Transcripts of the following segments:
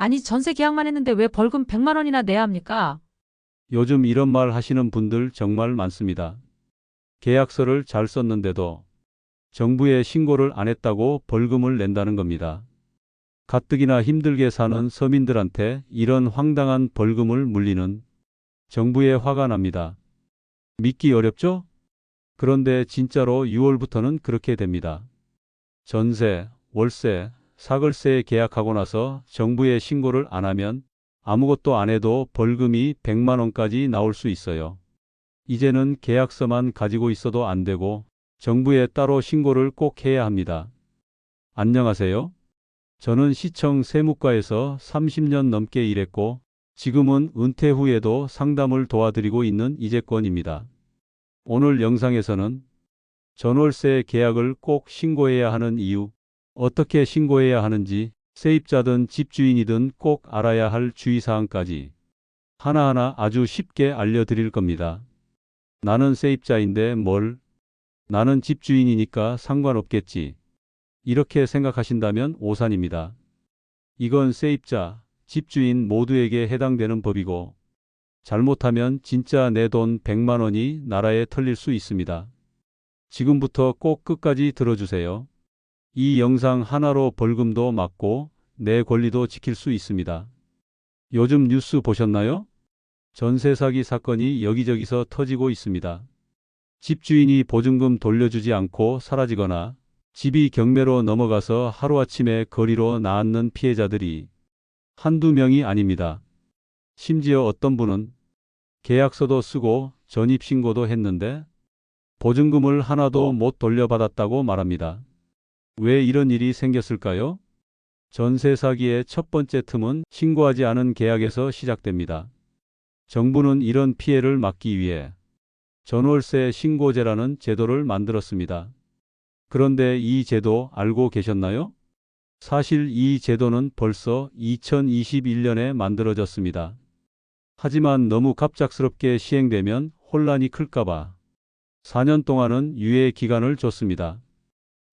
아니, 전세 계약만 했는데 왜 벌금 100만 원이나 내야 합니까? 요즘 이런 말 하시는 분들 정말 많습니다. 계약서를 잘 썼는데도 정부에 신고를 안 했다고 벌금을 낸다는 겁니다. 가뜩이나 힘들게 사는 서민들한테 이런 황당한 벌금을 물리는 정부에 화가 납니다. 믿기 어렵죠? 그런데 진짜로 6월부터는 그렇게 됩니다. 전세, 월세, 사글세 계약하고 나서 정부에 신고를 안 하면 아무것도 안 해도 벌금이 100만 원까지 나올 수 있어요. 이제는 계약서만 가지고 있어도 안 되고 정부에 따로 신고를 꼭 해야 합니다. 안녕하세요. 저는 시청 세무과에서 30년 넘게 일했고 지금은 은퇴 후에도 상담을 도와드리고 있는 이재권입니다. 오늘 영상에서는 전월세 계약을 꼭 신고해야 하는 이유, 어떻게 신고해야 하는지, 세입자든 집주인이든 꼭 알아야 할 주의사항까지 하나하나 아주 쉽게 알려드릴 겁니다. 나는 세입자인데 나는 집주인이니까 상관없겠지. 이렇게 생각하신다면 오산입니다. 이건 세입자, 집주인 모두에게 해당되는 법이고 잘못하면 진짜 내 돈 100만 원이 나라에 털릴 수 있습니다. 지금부터 꼭 끝까지 들어주세요. 이 영상 하나로 벌금도 막고 내 권리도 지킬 수 있습니다. 요즘 뉴스 보셨나요? 전세 사기 사건이 여기저기서 터지고 있습니다. 집주인이 보증금 돌려주지 않고 사라지거나 집이 경매로 넘어가서 하루아침에 거리로 나앉는 피해자들이 한두 명이 아닙니다. 심지어 어떤 분은 계약서도 쓰고 전입신고도 했는데 보증금을 하나도 못 돌려받았다고 말합니다. 왜 이런 일이 생겼을까요? 전세 사기의 첫 번째 틈은 신고하지 않은 계약에서 시작됩니다. 정부는 이런 피해를 막기 위해 전월세 신고제라는 제도를 만들었습니다. 그런데 이 제도 알고 계셨나요? 사실 이 제도는 벌써 2021년에 만들어졌습니다. 하지만 너무 갑작스럽게 시행되면 혼란이 클까봐 4년 동안은 유예 기간을 줬습니다.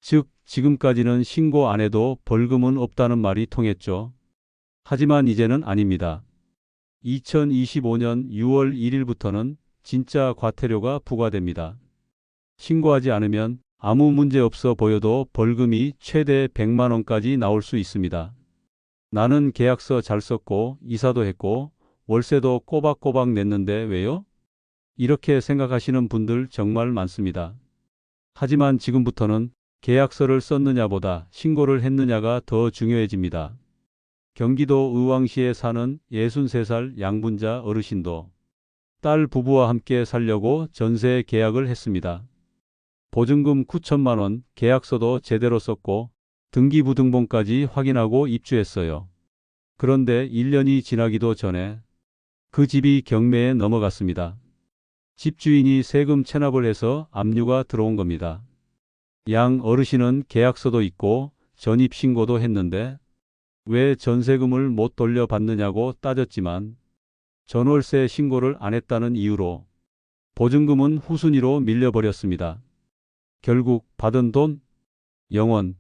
즉, 지금까지는 신고 안 해도 벌금은 없다는 말이 통했죠. 하지만 이제는 아닙니다. 2025년 6월 1일부터는 진짜 과태료가 부과됩니다. 신고하지 않으면 아무 문제 없어 보여도 벌금이 최대 100만 원까지 나올 수 있습니다. 나는 계약서 잘 썼고 이사도 했고 월세도 꼬박꼬박 냈는데 왜요? 이렇게 생각하시는 분들 정말 많습니다. 하지만 지금부터는 계약서를 썼느냐보다 신고를 했느냐가 더 중요해집니다. 경기도 의왕시에 사는 63살 양분자 어르신도 딸 부부와 함께 살려고 전세 계약을 했습니다. 보증금 9천만 원, 계약서도 제대로 썼고 등기부등본까지 확인하고 입주했어요. 그런데 1년이 지나기도 전에 그 집이 경매에 넘어갔습니다. 집주인이 세금 체납을 해서 압류가 들어온 겁니다. 양 어르신은 계약서도 있고 전입신고도 했는데 왜 전세금을 못 돌려받느냐고 따졌지만 전월세 신고를 안 했다는 이유로 보증금은 후순위로 밀려버렸습니다. 결국 받은 돈 0원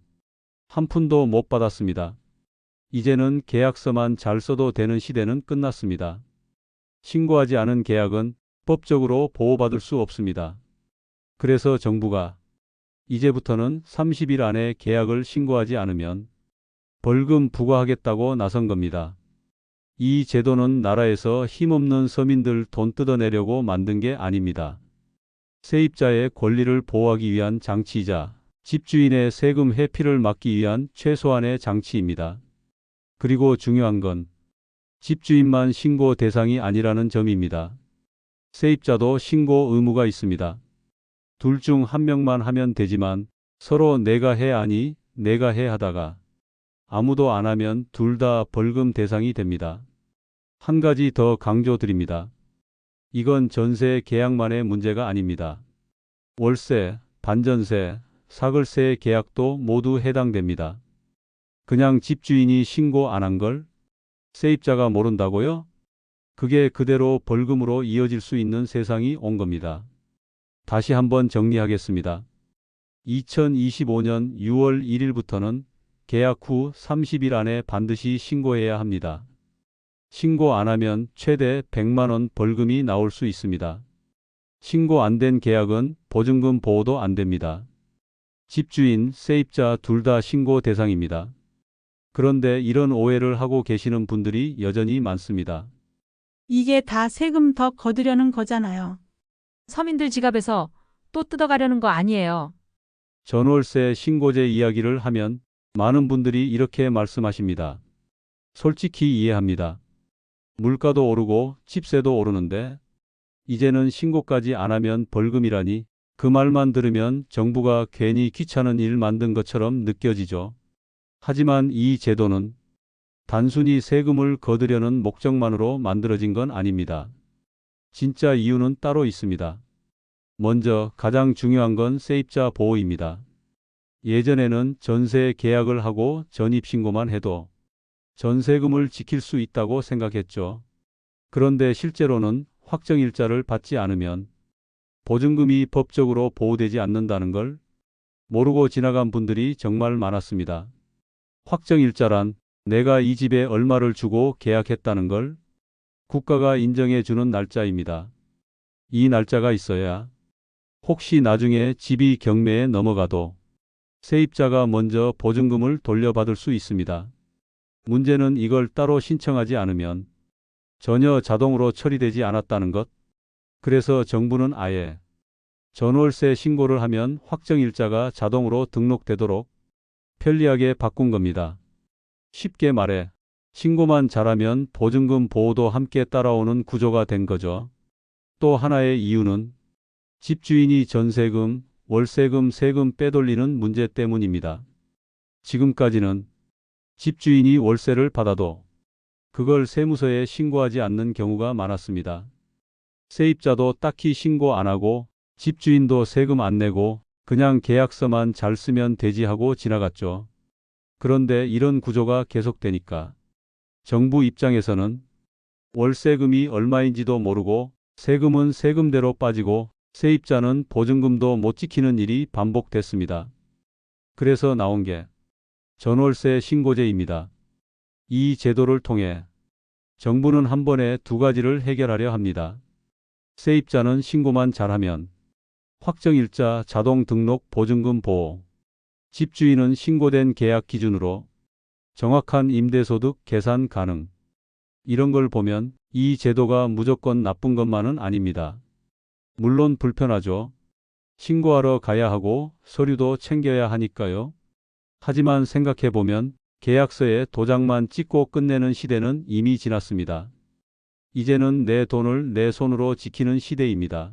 한 푼도 못 받았습니다. 이제는 계약서만 잘 써도 되는 시대는 끝났습니다. 신고하지 않은 계약은 법적으로 보호받을 수 없습니다. 그래서 정부가 이제부터는 30일 안에 계약을 신고하지 않으면 벌금 부과하겠다고 나선 겁니다. 이 제도는 나라에서 힘없는 서민들 돈 뜯어내려고 만든 게 아닙니다. 세입자의 권리를 보호하기 위한 장치이자 집주인의 세금 회피를 막기 위한 최소한의 장치입니다. 그리고 중요한 건 집주인만 신고 대상이 아니라는 점입니다. 세입자도 신고 의무가 있습니다. 둘 중 한 명만 하면 되지만 서로 내가 해 아니 내가 해 하다가 아무도 안 하면 둘 다 벌금 대상이 됩니다. 한 가지 더 강조드립니다. 이건 전세 계약만의 문제가 아닙니다. 월세, 반전세, 사글세 계약도 모두 해당됩니다. 그냥 집주인이 신고 안 한 걸 세입자가 모른다고요? 그게 그대로 벌금으로 이어질 수 있는 세상이 온 겁니다. 다시 한번 정리하겠습니다. 2025년 6월 1일부터는 계약 후 30일 안에 반드시 신고해야 합니다. 신고 안 하면 최대 100만 원 벌금이 나올 수 있습니다. 신고 안 된 계약은 보증금 보호도 안 됩니다. 집주인, 세입자 둘 다 신고 대상입니다. 그런데 이런 오해를 하고 계시는 분들이 여전히 많습니다. 이게 다 세금 더 거두려는 거잖아요. 서민들 지갑에서 또 뜯어가려는 거 아니에요. 전월세 신고제 이야기를 하면 많은 분들이 이렇게 말씀하십니다. 솔직히 이해합니다. 물가도 오르고 집세도 오르는데 이제는 신고까지 안 하면 벌금이라니 그 말만 들으면 정부가 괜히 귀찮은 일 만든 것처럼 느껴지죠. 하지만 이 제도는 단순히 세금을 거두려는 목적만으로 만들어진 건 아닙니다. 진짜 이유는 따로 있습니다. 먼저 가장 중요한 건 세입자 보호입니다. 예전에는 전세 계약을 하고 전입신고만 해도 전세금을 지킬 수 있다고 생각했죠. 그런데 실제로는 확정일자를 받지 않으면 보증금이 법적으로 보호되지 않는다는 걸 모르고 지나간 분들이 정말 많았습니다. 확정일자란 내가 이 집에 얼마를 주고 계약했다는 걸 국가가 인정해 주는 날짜입니다. 이 날짜가 있어야 혹시 나중에 집이 경매에 넘어가도 세입자가 먼저 보증금을 돌려받을 수 있습니다. 문제는 이걸 따로 신청하지 않으면 전혀 자동으로 처리되지 않았다는 것. 그래서 정부는 아예 전월세 신고를 하면 확정일자가 자동으로 등록되도록 편리하게 바꾼 겁니다. 쉽게 말해 신고만 잘하면 보증금 보호도 함께 따라오는 구조가 된 거죠. 또 하나의 이유는 집주인이 전세금, 월세금, 세금 빼돌리는 문제 때문입니다. 지금까지는 집주인이 월세를 받아도 그걸 세무서에 신고하지 않는 경우가 많았습니다. 세입자도 딱히 신고 안 하고 집주인도 세금 안 내고 그냥 계약서만 잘 쓰면 되지 하고 지나갔죠. 그런데 이런 구조가 계속되니까 정부 입장에서는 월세금이 얼마인지도 모르고 세금은 세금대로 빠지고 세입자는 보증금도 못 지키는 일이 반복됐습니다. 그래서 나온 게 전월세 신고제입니다. 이 제도를 통해 정부는 한 번에 두 가지를 해결하려 합니다. 세입자는 신고만 잘하면 확정일자 자동 등록 보증금 보호, 집주인은 신고된 계약 기준으로 정확한 임대소득 계산 가능. 이런 걸 보면 이 제도가 무조건 나쁜 것만은 아닙니다. 물론 불편하죠. 신고하러 가야 하고 서류도 챙겨야 하니까요. 하지만 생각해보면 계약서에 도장만 찍고 끝내는 시대는 이미 지났습니다. 이제는 내 돈을 내 손으로 지키는 시대입니다.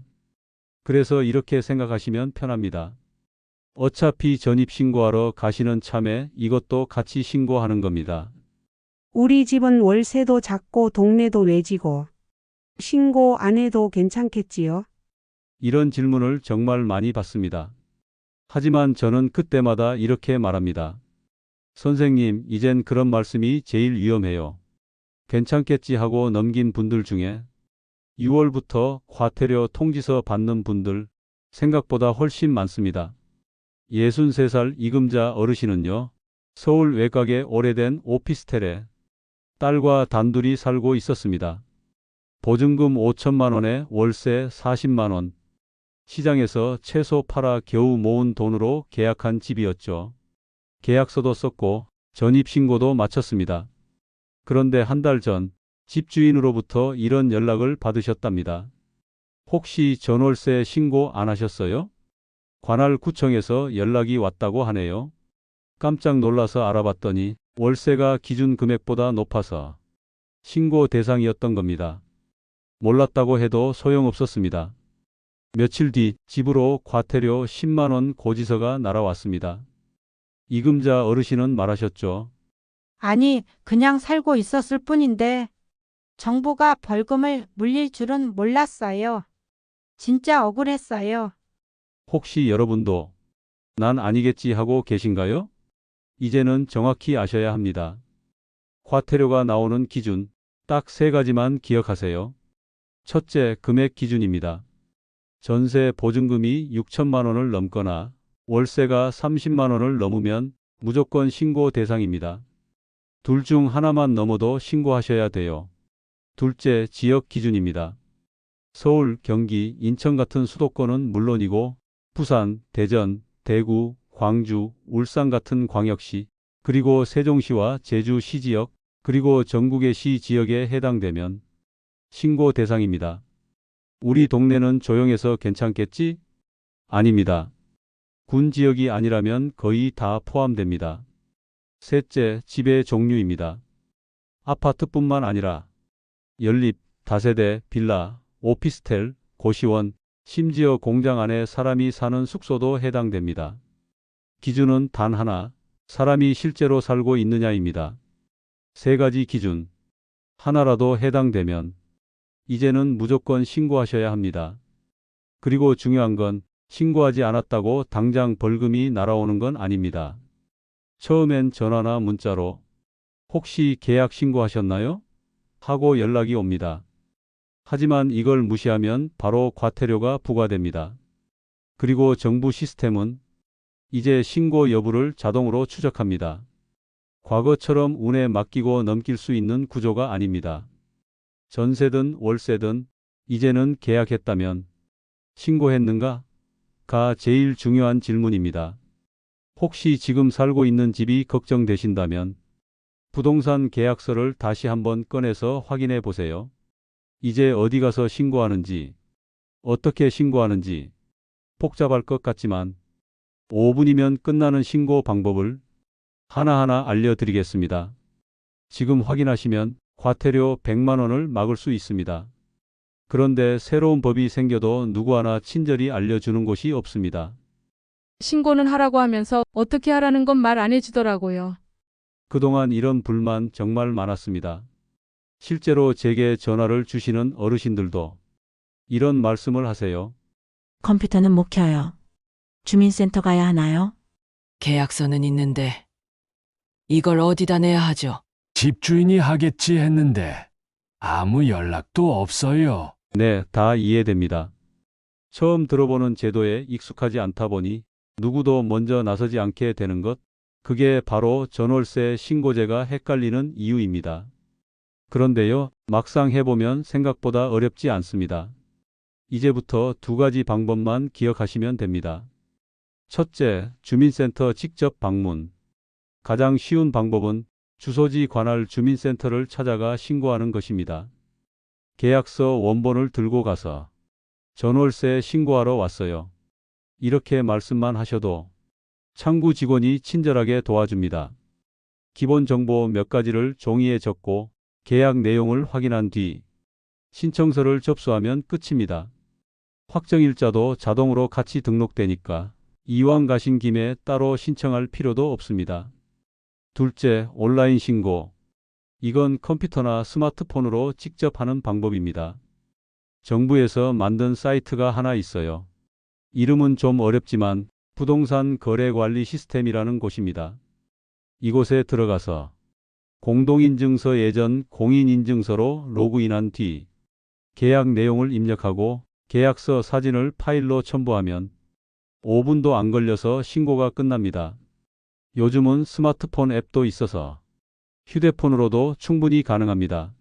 그래서 이렇게 생각하시면 편합니다. 어차피 전입신고하러 가시는 참에 이것도 같이 신고하는 겁니다. 우리 집은 월세도 작고 동네도 외지고 신고 안 해도 괜찮겠지요? 이런 질문을 정말 많이 받습니다. 하지만 저는 그때마다 이렇게 말합니다. 선생님, 이젠 그런 말씀이 제일 위험해요. 괜찮겠지 하고 넘긴 분들 중에 6월부터 과태료 통지서 받는 분들 생각보다 훨씬 많습니다. 63살 이금자 어르신은요, 서울 외곽의 오래된 오피스텔에 딸과 단둘이 살고 있었습니다. 보증금 5천만 원에 월세 40만 원. 시장에서 채소 팔아 겨우 모은 돈으로 계약한 집이었죠. 계약서도 썼고 전입신고도 마쳤습니다. 그런데 한 달 전 집주인으로부터 이런 연락을 받으셨답니다. 혹시 전월세 신고 안 하셨어요? 관할구청에서 연락이 왔다고 하네요. 깜짝 놀라서 알아봤더니 월세가 기준 금액보다 높아서 신고 대상이었던 겁니다. 몰랐다고 해도 소용없었습니다. 며칠 뒤 집으로 과태료 10만 원 고지서가 날아왔습니다. 이금자 어르신은 말하셨죠. 아니, 그냥 살고 있었을 뿐인데 정부가 벌금을 물릴 줄은 몰랐어요. 진짜 억울했어요. 혹시 여러분도 난 아니겠지 하고 계신가요? 이제는 정확히 아셔야 합니다. 과태료가 나오는 기준 딱 세 가지만 기억하세요. 첫째, 금액 기준입니다. 전세 보증금이 6천만 원을 넘거나 월세가 30만 원을 넘으면 무조건 신고 대상입니다. 둘 중 하나만 넘어도 신고하셔야 돼요. 둘째, 지역 기준입니다. 서울, 경기, 인천 같은 수도권은 물론이고 부산, 대전, 대구, 광주, 울산 같은 광역시, 그리고 세종시와 제주시 지역, 그리고 전국의 시 지역에 해당되면 신고 대상입니다. 우리 동네는 조용해서 괜찮겠지? 아닙니다. 군 지역이 아니라면 거의 다 포함됩니다. 셋째, 집의 종류입니다. 아파트뿐만 아니라 연립, 다세대, 빌라, 오피스텔, 고시원, 심지어 공장 안에 사람이 사는 숙소도 해당됩니다. 기준은 단 하나, 사람이 실제로 살고 있느냐입니다. 세 가지 기준, 하나라도 해당되면 이제는 무조건 신고하셔야 합니다. 그리고 중요한 건 신고하지 않았다고 당장 벌금이 날아오는 건 아닙니다. 처음엔 전화나 문자로 혹시 계약 신고하셨나요? 하고 연락이 옵니다. 하지만 이걸 무시하면 바로 과태료가 부과됩니다. 그리고 정부 시스템은 이제 신고 여부를 자동으로 추적합니다. 과거처럼 운에 맡기고 넘길 수 있는 구조가 아닙니다. 전세든 월세든 이제는 계약했다면 신고했는가? 가 제일 중요한 질문입니다. 혹시 지금 살고 있는 집이 걱정되신다면 부동산 계약서를 다시 한번 꺼내서 확인해 보세요. 이제 어디 가서 신고하는지, 어떻게 신고하는지 복잡할 것 같지만 5분이면 끝나는 신고 방법을 하나하나 알려드리겠습니다. 지금 확인하시면 과태료 100만 원을 막을 수 있습니다. 그런데 새로운 법이 생겨도 누구 하나 친절히 알려주는 곳이 없습니다. 신고는 하라고 하면서 어떻게 하라는 건 말 안 해주더라고요. 그동안 이런 불만 정말 많았습니다. 실제로 제게 전화를 주시는 어르신들도 이런 말씀을 하세요. 컴퓨터는 못 켜요. 주민센터 가야 하나요? 계약서는 있는데 이걸 어디다 내야 하죠? 집주인이 하겠지 했는데 아무 연락도 없어요. 네, 다 이해됩니다. 처음 들어보는 제도에 익숙하지 않다 보니 누구도 먼저 나서지 않게 되는 것, 그게 바로 전월세 신고제가 헷갈리는 이유입니다. 그런데요, 막상 해보면 생각보다 어렵지 않습니다. 이제부터 두 가지 방법만 기억하시면 됩니다. 첫째, 주민센터 직접 방문. 가장 쉬운 방법은 주소지 관할 주민센터를 찾아가 신고하는 것입니다. 계약서 원본을 들고 가서 전월세 신고하러 왔어요. 이렇게 말씀만 하셔도 창구 직원이 친절하게 도와줍니다. 기본 정보 몇 가지를 종이에 적고 계약 내용을 확인한 뒤 신청서를 접수하면 끝입니다. 확정일자도 자동으로 같이 등록되니까 이왕 가신 김에 따로 신청할 필요도 없습니다. 둘째, 온라인 신고. 이건 컴퓨터나 스마트폰으로 직접 하는 방법입니다. 정부에서 만든 사이트가 하나 있어요. 이름은 좀 어렵지만 부동산 거래관리 시스템이라는 곳입니다. 이곳에 들어가서 공동인증서 예전 공인인증서로 로그인한 뒤 계약 내용을 입력하고 계약서 사진을 파일로 첨부하면 5분도 안 걸려서 신고가 끝납니다. 요즘은 스마트폰 앱도 있어서 휴대폰으로도 충분히 가능합니다.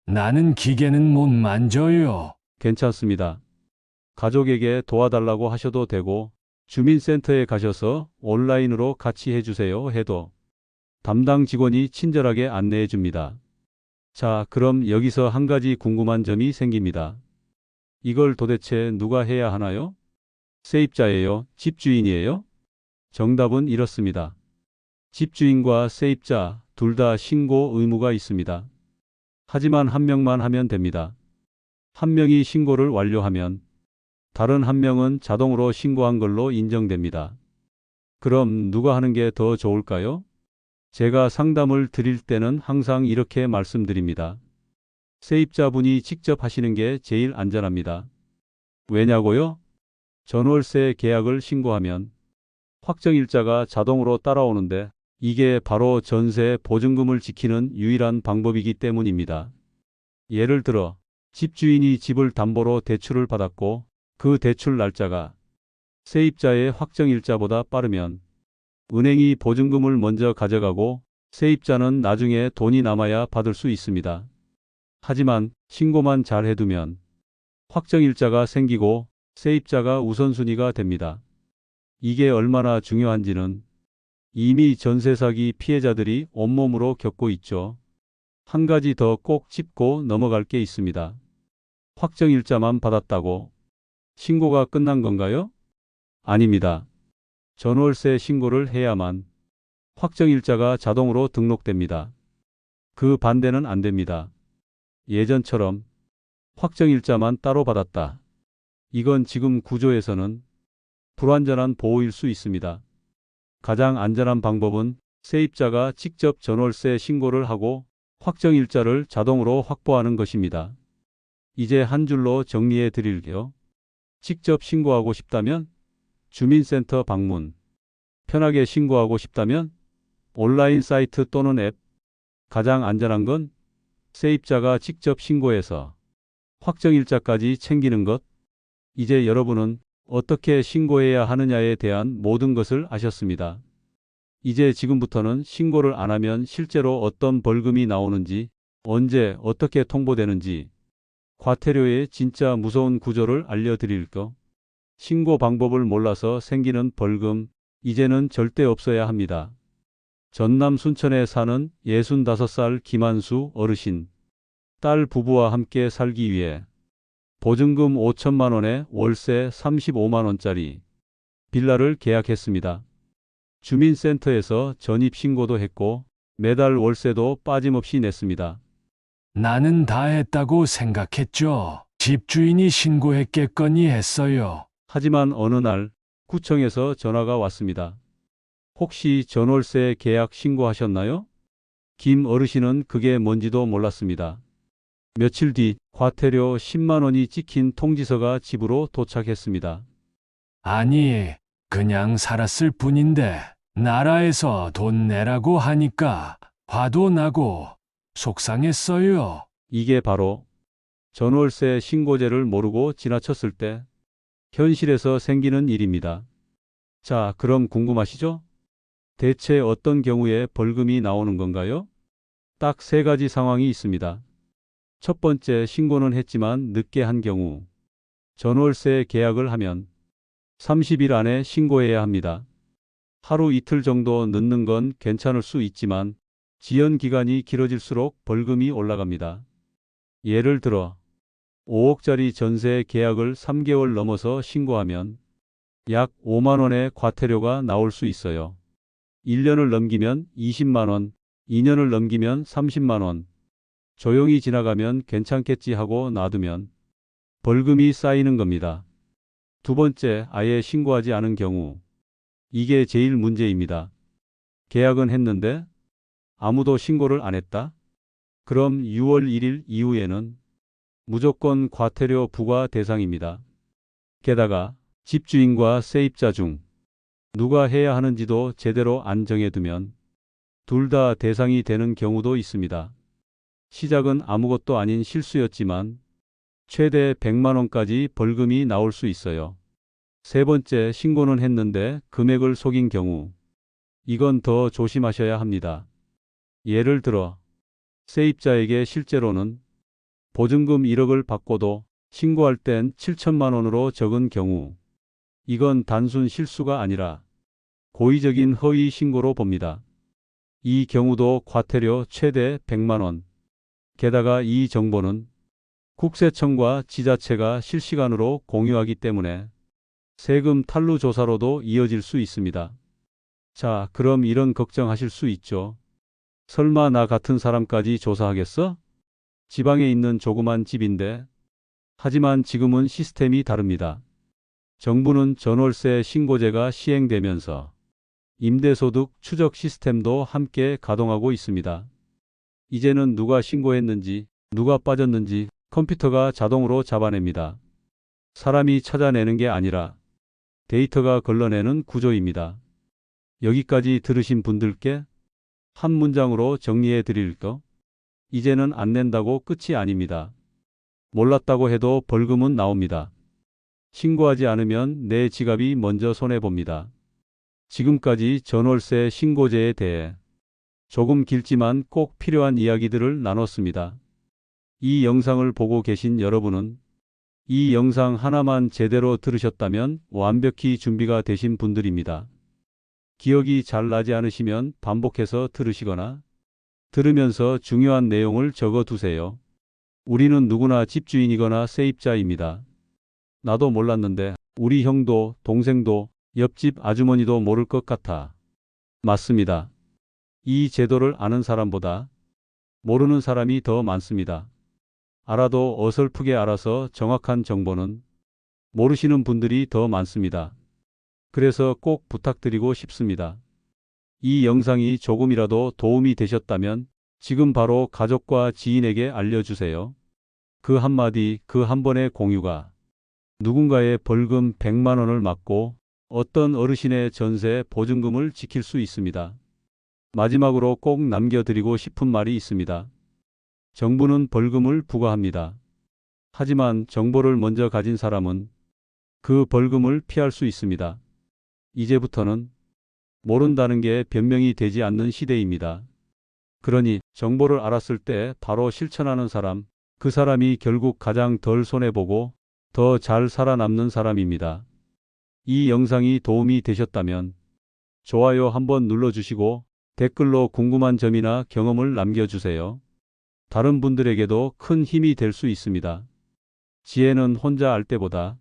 나는 기계는 못 만져요. 괜찮습니다. 가족에게 도와달라고 하셔도 되고 주민센터에 가셔서 온라인으로 같이 해주세요 해도 담당 직원이 친절하게 안내해 줍니다. 자, 그럼 여기서 한 가지 궁금한 점이 생깁니다. 이걸 도대체 누가 해야 하나요? 세입자예요? 집주인이에요? 정답은 이렇습니다. 집주인과 세입자 둘 다 신고 의무가 있습니다. 하지만 한 명만 하면 됩니다. 한 명이 신고를 완료하면 다른 한 명은 자동으로 신고한 걸로 인정됩니다. 그럼 누가 하는 게 더 좋을까요? 제가 상담을 드릴 때는 항상 이렇게 말씀드립니다. 세입자분이 직접 하시는 게 제일 안전합니다. 왜냐고요? 전월세 계약을 신고하면 확정일자가 자동으로 따라오는데 이게 바로 전세 보증금을 지키는 유일한 방법이기 때문입니다. 예를 들어 집주인이 집을 담보로 대출을 받았고 그 대출 날짜가 세입자의 확정일자보다 빠르면 은행이 보증금을 먼저 가져가고 세입자는 나중에 돈이 남아야 받을 수 있습니다. 하지만 신고만 잘 해두면 확정일자가 생기고 세입자가 우선순위가 됩니다. 이게 얼마나 중요한지는 이미 전세 사기 피해자들이 온몸으로 겪고 있죠. 한 가지 더 꼭 짚고 넘어갈 게 있습니다. 확정일자만 받았다고 신고가 끝난 건가요? 아닙니다. 전월세 신고를 해야만 확정일자가 자동으로 등록됩니다. 그 반대는 안 됩니다. 예전처럼 확정일자만 따로 받았다. 이건 지금 구조에서는 불완전한 보호일 수 있습니다. 가장 안전한 방법은 세입자가 직접 전월세 신고를 하고 확정일자를 자동으로 확보하는 것입니다. 이제 한 줄로 정리해 드릴게요. 직접 신고하고 싶다면 주민센터 방문, 편하게 신고하고 싶다면 온라인 사이트 또는 앱, 가장 안전한 건 세입자가 직접 신고해서 확정일자까지 챙기는 것. 이제 여러분은 어떻게 신고해야 하느냐에 대한 모든 것을 아셨습니다. 이제 지금부터는 신고를 안 하면 실제로 어떤 벌금이 나오는지, 언제 어떻게 통보되는지, 과태료의 진짜 무서운 구조를 알려드릴게요. 신고 방법을 몰라서 생기는 벌금, 이제는 절대 없어야 합니다. 전남 순천에 사는 65살 김한수 어르신, 딸 부부와 함께 살기 위해 보증금 5천만 원에 월세 35만 원짜리 빌라를 계약했습니다. 주민센터에서 전입신고도 했고 매달 월세도 빠짐없이 냈습니다. 나는 다 했다고 생각했죠. 집주인이 신고했겠거니 했어요. 하지만 어느 날 구청에서 전화가 왔습니다. 혹시 전월세 계약 신고하셨나요? 김 어르신은 그게 뭔지도 몰랐습니다. 며칠 뒤 과태료 10만 원이 찍힌 통지서가 집으로 도착했습니다. 아니, 그냥 살았을 뿐인데 나라에서 돈 내라고 하니까 화도 나고 속상했어요. 이게 바로 전월세 신고제를 모르고 지나쳤을 때 현실에서 생기는 일입니다. 자, 그럼 궁금하시죠? 대체 어떤 경우에 벌금이 나오는 건가요? 딱 세 가지 상황이 있습니다. 첫 번째, 신고는 했지만 늦게 한 경우. 전월세 계약을 하면 30일 안에 신고해야 합니다. 하루 이틀 정도 늦는 건 괜찮을 수 있지만 지연 기간이 길어질수록 벌금이 올라갑니다. 예를 들어 5억짜리 전세 계약을 3개월 넘어서 신고하면 약 5만 원의 과태료가 나올 수 있어요. 1년을 넘기면 20만 원, 2년을 넘기면 30만 원. 조용히 지나가면 괜찮겠지 하고 놔두면 벌금이 쌓이는 겁니다. 두 번째, 아예 신고하지 않은 경우. 이게 제일 문제입니다. 계약은 했는데 아무도 신고를 안 했다? 그럼 6월 1일 이후에는 무조건 과태료 부과 대상입니다. 게다가 집주인과 세입자 중 누가 해야 하는지도 제대로 안 정해두면 둘 다 대상이 되는 경우도 있습니다. 시작은 아무것도 아닌 실수였지만 최대 100만 원까지 벌금이 나올 수 있어요. 세 번째, 신고는 했는데 금액을 속인 경우. 이건 더 조심하셔야 합니다. 예를 들어 세입자에게 실제로는 보증금 1억을 받고도 신고할 땐 7천만 원으로 적은 경우. 이건 단순 실수가 아니라 고의적인 허위 신고로 봅니다. 이 경우도 과태료 최대 100만 원. 게다가 이 정보는 국세청과 지자체가 실시간으로 공유하기 때문에 세금 탈루 조사로도 이어질 수 있습니다. 자, 그럼 이런 걱정하실 수 있죠. 설마 나 같은 사람까지 조사하겠어? 지방에 있는 조그만 집인데. 하지만 지금은 시스템이 다릅니다. 정부는 전월세 신고제가 시행되면서 임대소득 추적 시스템도 함께 가동하고 있습니다. 이제는 누가 신고했는지, 누가 빠졌는지 컴퓨터가 자동으로 잡아냅니다. 사람이 찾아내는 게 아니라 데이터가 걸러내는 구조입니다. 여기까지 들으신 분들께 한 문장으로 정리해 드릴게요. 이제는 안 낸다고 끝이 아닙니다. 몰랐다고 해도 벌금은 나옵니다. 신고하지 않으면 내 지갑이 먼저 손해봅니다. 지금까지 전월세 신고제에 대해 조금 길지만 꼭 필요한 이야기들을 나눴습니다. 이 영상을 보고 계신 여러분은 이 영상 하나만 제대로 들으셨다면 완벽히 준비가 되신 분들입니다. 기억이 잘 나지 않으시면 반복해서 들으시거나 들으면서 중요한 내용을 적어 두세요. 우리는 누구나 집주인이거나 세입자입니다. 나도 몰랐는데 우리 형도 동생도 옆집 아주머니도 모를 것 같아. 맞습니다. 이 제도를 아는 사람보다 모르는 사람이 더 많습니다. 알아도 어설프게 알아서 정확한 정보는 모르시는 분들이 더 많습니다. 그래서 꼭 부탁드리고 싶습니다. 이 영상이 조금이라도 도움이 되셨다면 지금 바로 가족과 지인에게 알려주세요. 그 한마디, 그 한 번의 공유가 누군가의 벌금 100만 원을 막고 어떤 어르신의 전세 보증금을 지킬 수 있습니다. 마지막으로 꼭 남겨드리고 싶은 말이 있습니다. 정부는 벌금을 부과합니다. 하지만 정보를 먼저 가진 사람은 그 벌금을 피할 수 있습니다. 이제부터는 모른다는 게 변명이 되지 않는 시대입니다. 그러니 정보를 알았을 때 바로 실천하는 사람, 그 사람이 결국 가장 덜 손해보고 더 잘 살아남는 사람입니다. 이 영상이 도움이 되셨다면 좋아요 한번 눌러주시고 댓글로 궁금한 점이나 경험을 남겨주세요. 다른 분들에게도 큰 힘이 될 수 있습니다. 지혜는 혼자 알 때보다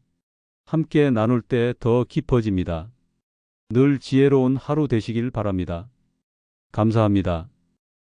함께 나눌 때 더 깊어집니다. 늘 지혜로운 하루 되시길 바랍니다. 감사합니다.